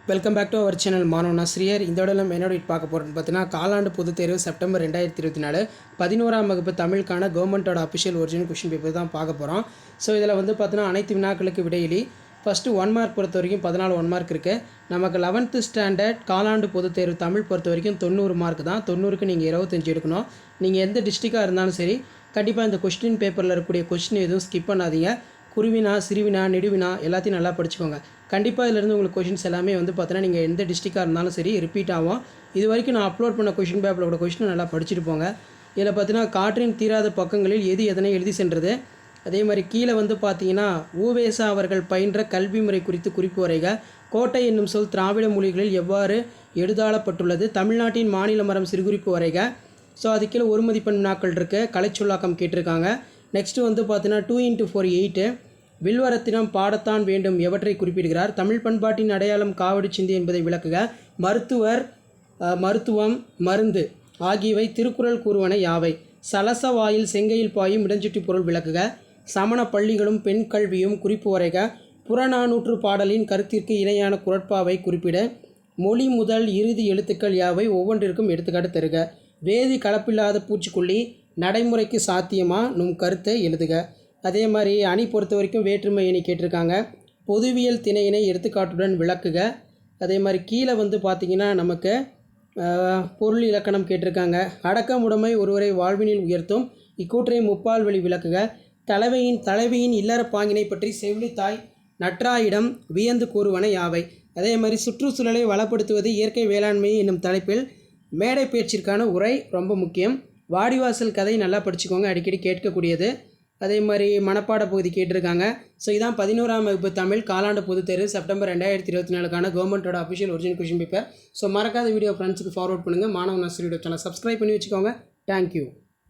Welcome back to our channel மாணவன் ஆசிரியர். இந்த விட நம்ம என்னோட பார்க்க போகிறோம்னு பார்த்தீங்கன்னா காலாண்டு பொதுத் தேர்வு செப்டம்பர் 2024 11ஆம் வகுப்பு தமிழுக்கான கவர்மெண்ட்டோட அஃபிஷியல் ஒரிஜினல் கொஷின் பேப்பர் தான் பார்க்க போகிறோம். ஸோ இதில் வந்து பார்த்தீங்கன்னா அனைத்து வினாக்களுக்கு விடையிலி ஃபஸ்ட்டு 1 மார்க் பொறுத்த வரைக்கும் 14 1 மார்க் இருக்குது. நமக்கு 11th ஸ்டாண்டர்ட் காலாண்டு பொதுத் தேர்வு தமிழ் பொறுத்த வரைக்கும் 90 மார்க் தான். 90க்கு நீங்கள் 25 எடுக்கணும். நீங்கள் எந்த டிஸ்ட்ரிக்டாக இருந்தாலும் சரி கண்டிப்பாக இந்த கொஸ்டின் பேப்பரில் இருக்கக்கூடிய கொஸ்டின் எதுவும் ஸ்கிப் பண்ணாதீங்க. குருவினா, சிறுவினா, நெடுவினா எல்லாத்தையும் நல்லா படிச்சுக்கோங்க. கண்டிப்பாக இதிலிருந்து உங்களுக்கு கொஷின்ஸ் எல்லாமே வந்து பார்த்தீங்கன்னா நீங்கள் எந்த டிஸ்ட்ரிக்டாக இருந்தாலும் சரி ரிப்பீட் ஆகும். இது வரைக்கும் நான் அப்லோட் பண்ண கொஷின் பேப்பரோட கொஷினை நல்லா படிச்சுட்டு போங்க. இதில் பார்த்தீங்கன்னா காற்றின் தீராத பக்கங்களில் எது எதனை எழுதி சென்றது. அதே மாதிரி கீழே வந்து பார்த்தீங்கன்னா ஊவேசா அவர்கள் பயின்ற கல்வி முறை குறித்து குறிப்பு வரைக. கோட்டை என்னும் சொல் திராவிட மொழிகளில் எவ்வாறு எழுதாளப்பட்டுள்ளது. தமிழ்நாட்டின் மாநில மரம் சிறுகுறிப்பு வரைக. ஸோ அது கீழே ஒரு மதிப்பெண் வினாக்கள் இருக்குது. கலைச்சொல்லாக்கம் கேட்டிருக்காங்க. நெக்ஸ்ட்டு வந்து பார்த்தீங்கன்னா 2x4 8 வில்வரத்தினம் பாடத்தான் வேண்டும் எவற்றை குறிப்பிடுகிறார். தமிழ் பண்பாட்டின் அடையாளம் காவடி சிந்தி என்பதை விளக்குக. மருத்துவர், மருத்துவம், மருந்து ஆகியவை திருக்குறள் கூறுவன யாவை. சலச வாயில் செங்கையில் பாயும் இடஞ்சுட்டி பொருள் விளக்குக. சமண பள்ளிகளும் பெண் கல்வியும் குறிப்பு வரைக. புறநானூற்று பாடலின் கருத்திற்கு இணையான குறட்பாவை குறிப்பிட. மொழி முதல் இறுதி எழுத்துக்கள் யாவை ஒவ்வொன்றிற்கும் எடுத்துக்காட்டு தருக. வேதி கலப்பில்லாத பூச்சிக்கொல்லி நடைமுறைக்கு சாத்தியமா நும் கருத்தை எழுதுக. அதே மாதிரி அணி பொறுத்த வரைக்கும் வேற்றுமை அணி கேட்டிருக்காங்க. பொதுவியல் திணையினை எடுத்துக்காட்டுடன் விளக்குக. அதே மாதிரி கீழே வந்து பார்த்திங்கன்னா நமக்கு பொருள் இலக்கணம் கேட்டிருக்காங்க. அடக்கமுடைமை ஒருவரை வாழ்வினில் உயர்த்தும் இக்கூற்றை முப்பால் வழி விளக்குக. தலைவியின் இல்லற பாங்கினை பற்றி செவிலித்தாய் நற்றாயிடம் வியந்து கூறுவன யாவை. அதே மாதிரி சுற்றுச்சூழலை வளப்படுத்துவது இயற்கை வேளாண்மை என்னும் தலைப்பில் மேடை பேச்சிற்கான உரை ரொம்ப முக்கியம். வாடிவாசல் கதை நல்லா படிச்சுக்கோங்க, அடிக்கடி கேட்கக்கூடியது. அதே மாதிரி மனப்பாட பகுதி கேட்டிருக்காங்க. ஸோ இதான் 11ஆம் வகுப்பு தமிழ் காலாண்டு பொதுத் தேர்வு செப்டம்பர் 2024 கவர்மெண்ட்டோட official original question paper. So மறக்காத வீடியோ ஃப்ரெண்ட்ஸுக்கு ஃபார்வர்ட் பண்ணுங்கள். மாணவன் ஆசிரியர் சேனல் சப்ஸ்கிரைப் பண்ணி வச்சுக்கோங்க. தேங்க்யூ.